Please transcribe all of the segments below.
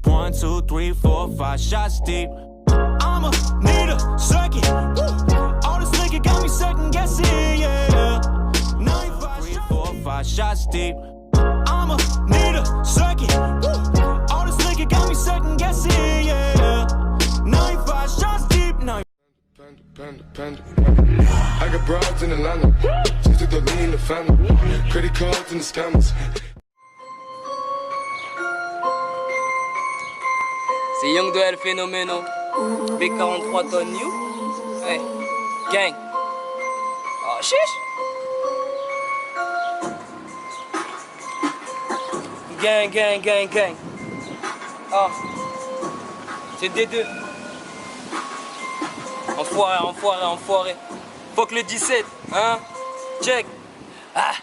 1, 2, 3, 4, 5 shots deep. I'ma need a second. All this liquor got me second guessing, yeah. 9, 3, 4, 5 shots deep. I'ma need a second. All this liquor got me second guessing, yeah. 9, 5 shots deep. 9. Panda. I got broads in Atlanta. Just took the lean in the family. Credit cards and the scammers. C'est Young Doel Phénoméno. B43 tonnes new. Hey, gang. Oh, chiche. Gang. Oh, c'est D2. Enfoiré. Fuck le 17, hein? Check. Ah.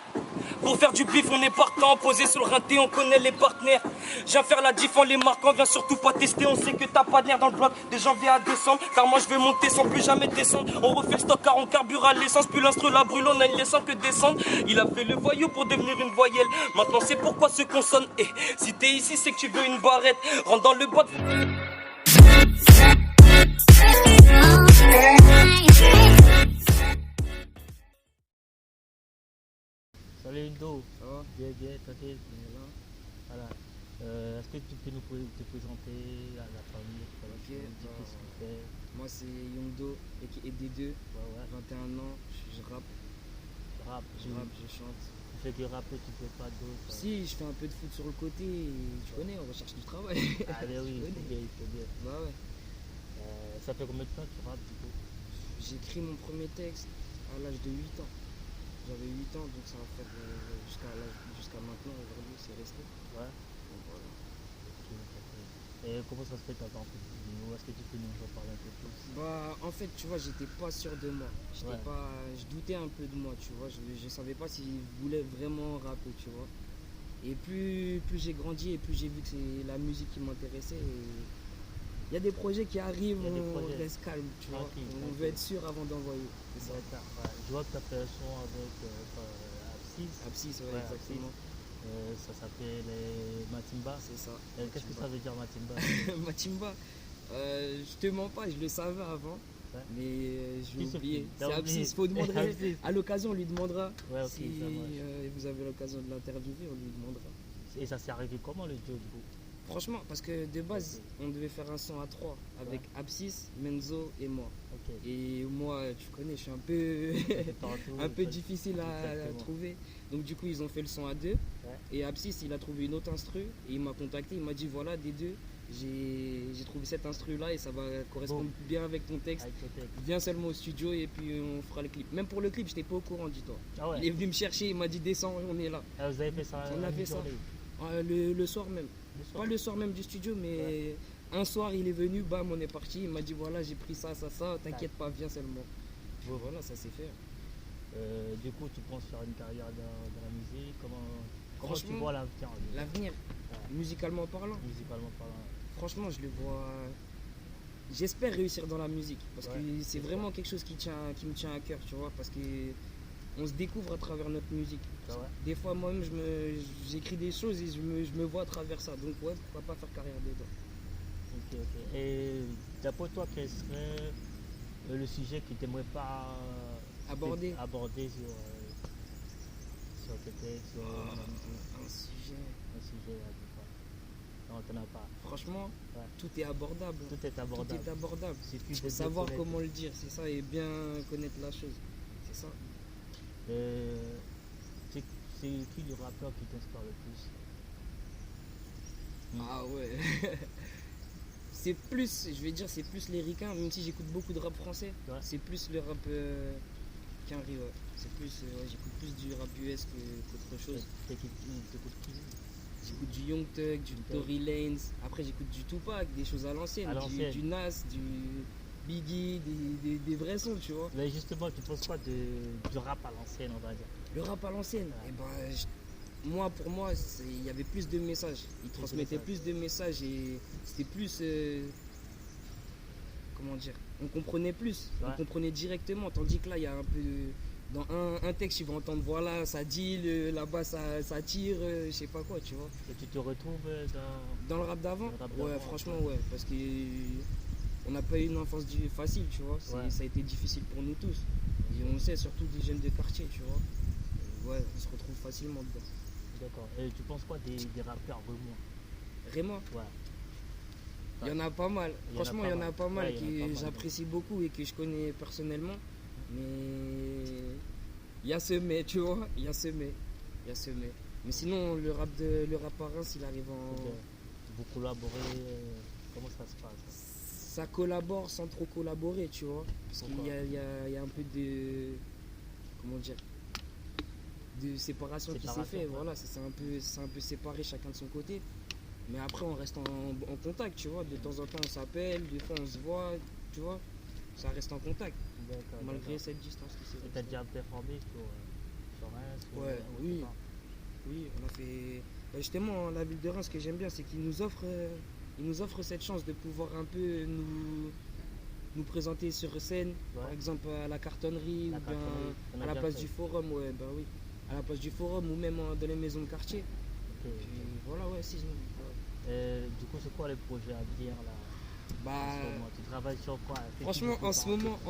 Pour faire du bif, on est partant, posé sur le rinté, on connaît les partenaires. Viens faire la diff en les marquant, viens surtout pas tester, on sait que t'as pas de nerf dans le bloc de janvier à décembre. Car moi je vais monter sans plus jamais descendre. On refait le stock car on carbure à l'essence, puis l'instru la brûle, on a une laissant que descendre. Il a fait le voyou pour devenir une voyelle. Maintenant c'est pourquoi se consonne. Et si t'es ici, c'est que tu veux une barrette. Rentre dans le bois. Salut Indo, Ça va? bien, tranquille. Voilà. Est-ce que tu peux te présenter à la famille? Ok, Qu'est-ce que tu fais? Moi c'est Youngdo et D2, Ouais. 21 ans, je rappe, je chante. Tu fais que rapper, tu fais pas d'autre? Si, je fais un peu de foot sur le côté, tu connais, on recherche du travail. Ah ben oui, il faut bien. Bah ouais. Ça fait combien de temps que tu rappes du coup? J'ai écrit mon premier texte à l'âge de 8 ans. J'avais 8 ans, donc ça va faire jusqu'à maintenant, aujourd'hui, c'est resté. Ouais. Donc voilà. Et comment ça se fait t'as pas un peu de vidéo? Est-ce que tu peux nous en parler un peu plus? Bah, en fait, tu vois, j'étais pas sûr de moi. Je doutais un peu de moi, tu vois. Je savais pas si je voulais vraiment rapper, tu vois. Et plus j'ai grandi et plus j'ai vu que c'est la musique qui m'intéressait. Il y a des projets qui arrivent, on reste calme, tu vois. On veut être sûr avant d'envoyer. C'est ça. Ouais. Je vois que tu as fait un son avec Abscis. Abscis, ouais, exactement. Ça s'appelle Matimba. C'est ça. Qu'est-ce que ça veut dire Matimba? Matimba, je te mens pas, je le savais avant. Ouais. Mais je vais oublier. C'est Abscis, il faut demander. À l'occasion, on lui demandera. Ouais, okay, si vous avez l'occasion de l'interviewer, on lui demandera. Et ça s'est arrivé comment le duo du coup? Franchement, parce que de base, on devait faire un son à 3 avec Abscis, Menzo et moi. Okay. Et moi, tu connais, je suis un peu difficile à trouver. Donc du coup, ils ont fait le son à 2. Ouais. Et Abscis, il a trouvé une autre instru. Et il m'a contacté, il m'a dit voilà, des deux, j'ai trouvé cette instru-là et ça va correspondre bien avec ton texte. Viens seulement au studio et puis on fera le clip. Même pour le clip, j'étais pas au courant, dis-toi. Ah ouais. Il est venu me chercher, il m'a dit descends, on est là. Ah, vous avez fait ça? On a fait ça. Le soir même. Pas le soir même du studio, mais un soir il est venu, bam, on est parti. Il m'a dit voilà, j'ai pris ça, t'inquiète pas, viens seulement. Bon, voilà, ça s'est fait. Du coup, tu penses faire une carrière dans la musique? Comment tu vois l'avenir? L'avenir, musicalement parlant. Franchement, je le vois. J'espère réussir dans la musique parce que c'est vraiment quelque chose qui me tient à cœur, tu vois, parce que on se découvre à travers notre musique. Des fois, moi-même, j'écris des choses et je me vois à travers ça. Donc, ouais, pourquoi pas faire carrière dedans. Ok. Et d'après toi, quel serait le sujet que tu n'aimerais pas aborder sur tes textes, sur la musique? Un sujet, non, t'en as pas. Franchement, tout est abordable. Tout est abordable. Il faut savoir comment le dire, c'est ça, et bien connaître la chose. C'est ça. C'est qui le rappeur qui t'inspire le plus? Ah ouais. C'est plus, je vais dire, c'est plus les ricains, même si j'écoute beaucoup de rap français. C'est plus le rap qu'un riz, ouais. C'est plus, j'écoute plus du rap US qu'autre chose. J'écoute du Young Thug, du Tory Lanez. Après, j'écoute du Tupac, des choses à l'ancienne. Du Nas, du Biggie, des vrais sons, tu vois. Mais justement, tu penses quoi du rap à l'ancienne, on va dire? Le rap à l'ancienne, pour moi, il y avait plus de messages. Il transmettait plus de messages et c'était plus. Comment dire? On comprenait plus, on comprenait directement. Tandis que là, il y a un peu Dans un texte, tu vas entendre, voilà, ça dit, là-bas, ça tire, je sais pas quoi, tu vois. Et tu te retrouves dans le rap d'avant? Ouais, franchement, ouais. Parce qu'on n'a pas eu une enfance facile, tu vois. Ça a été difficile pour nous tous. Et on sait, surtout des jeunes de quartier, tu vois. Et ouais, on se retrouve facilement dedans. D'accord. Et tu penses quoi des rappeurs Rémois? Ouais. Il y en a pas mal. Franchement, il y en a pas mal que j'apprécie beaucoup et que je connais personnellement. Mais il y a ce mais, tu vois. Il y a ce mais. Mais sinon, le rap à Reims, il arrive en... Vous collaborez, comment ça se passe? Ça collabore sans trop collaborer, tu vois. Parce qu'il y a un peu de... Comment dire? De séparation qui s'est fait. Voilà, c'est un peu séparé chacun de son côté. Mais après, on reste en contact, tu vois. De temps en temps, on s'appelle, des fois, on se voit, tu vois. Ça reste en contact, malgré cette distance qui s'est fait. Et t'as déjà performé sur Reims? Ouais, oui, on a fait... Justement, la ville de Reims, ce que j'aime bien, c'est qu'ils nous offrent cette chance de pouvoir un peu nous présenter sur scène, par exemple à la cartonnerie, ou bien à la place du Forum, à la place du Forum ou même dans les maisons de quartier. Puis, voilà, du coup, c'est quoi les projets à venir là? Tu travailles sur quoi? Franchement, en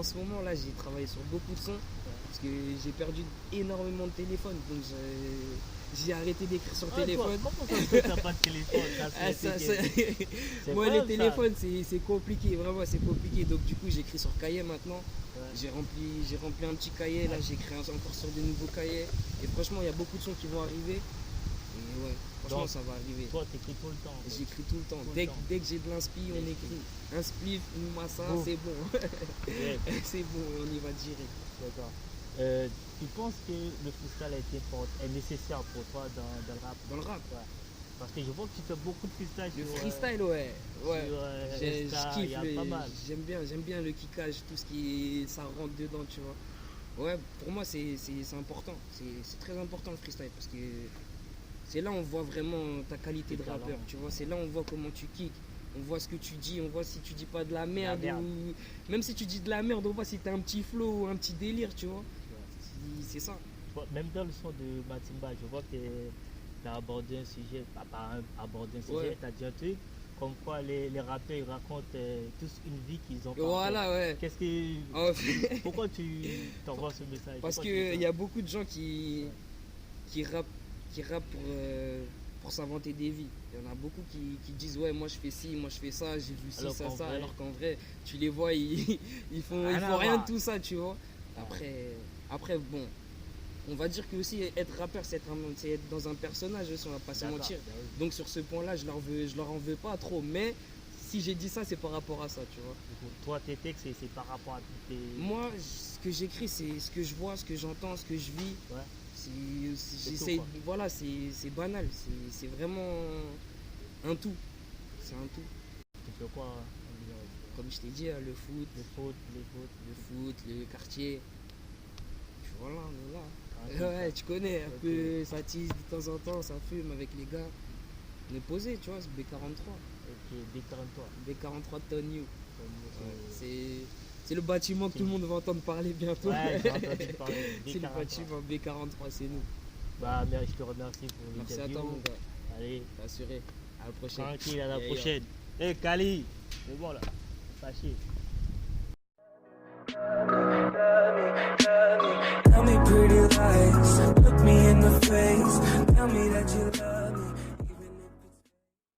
ce moment là, j'ai travaillé sur beaucoup de sons parce que j'ai perdu énormément de téléphones, donc j'ai arrêté d'écrire sur téléphone. Comment ça se fait que t'as pas de téléphone? Moi, les téléphones, c'est compliqué, vraiment, c'est compliqué. Donc du coup, j'écris sur cahier maintenant. J'ai rempli un petit cahier, là, j'écris encore sur de nouveaux cahiers. Et franchement, il y a beaucoup de sons qui vont arriver. Et ouais, franchement, ça va arriver. Toi, t'écris tout le temps? J'écris tout le temps. Dès que j'ai de l'inspi, on écrit. Un spliff, une massa, c'est bon. C'est bon, on y va direct. D'accord. Tu penses que le freestyle est nécessaire pour toi dans le rap? Dans le rap? Ouais. Parce que je vois que tu fais beaucoup de freestyle. Le freestyle, ouais. Je kiffe. J'aime bien le kickage, tout ce ça rentre dedans, tu vois. Ouais, pour moi, c'est important. C'est très important le freestyle parce que c'est là où on voit vraiment ta qualité de rappeur, tu vois. C'est là où on voit comment tu kicks. On voit ce que tu dis, on voit si tu dis pas de la merde. Ou... Même si tu dis de la merde, on voit si t'as un petit flow ou un petit délire, tu vois. C'est ça. Même dans le son de Matimba, je vois que tu as abordé un sujet, tu as dit un truc, comme quoi les rappeurs ils racontent tous une vie qu'ils ont pas. Voilà, ouais. Pourquoi tu t'envoies ce message? Parce qu'il y a beaucoup de gens qui rappent pour s'inventer des vies. Il y en a beaucoup qui disent ouais, moi je fais ci, moi je fais ça, j'ai vu ci, ça, alors qu'en vrai tu les vois, ils font rien de tout ça, tu vois. Après bon, on va dire que aussi être rappeur c'est être dans un personnage aussi, on va pas se mentir. Donc sur ce point là je leur en veux pas trop, mais si j'ai dit ça c'est par rapport à ça, tu vois. Toi tes textes c'est par rapport à tes... Moi ce que j'écris c'est ce que je vois, ce que j'entends, ce que je vis. Voilà, c'est banal, c'est vraiment un tout. C'est un tout. Tu fais quoi? Comme je t'ai dit, le foot, le quartier. Puis voilà, on est là. Ouais, tu connais, un peu, ça tease de temps en temps, ça fume avec les gars. On est posé, tu vois, c'est B43. Ok, B43 Tony. C'est le bâtiment que tout le monde va entendre parler bientôt. Ouais, j'ai entendu parler. C'est le bâtiment B43, c'est nous. Je te remercie pour l'interview. Merci à toi, mon gars. Allez, assuré. À la prochaine. Tranquille, à la prochaine. Hey, Kali, c'est bon là. Pas chier. Tell me pretty lies, look me in the face, tell me that you love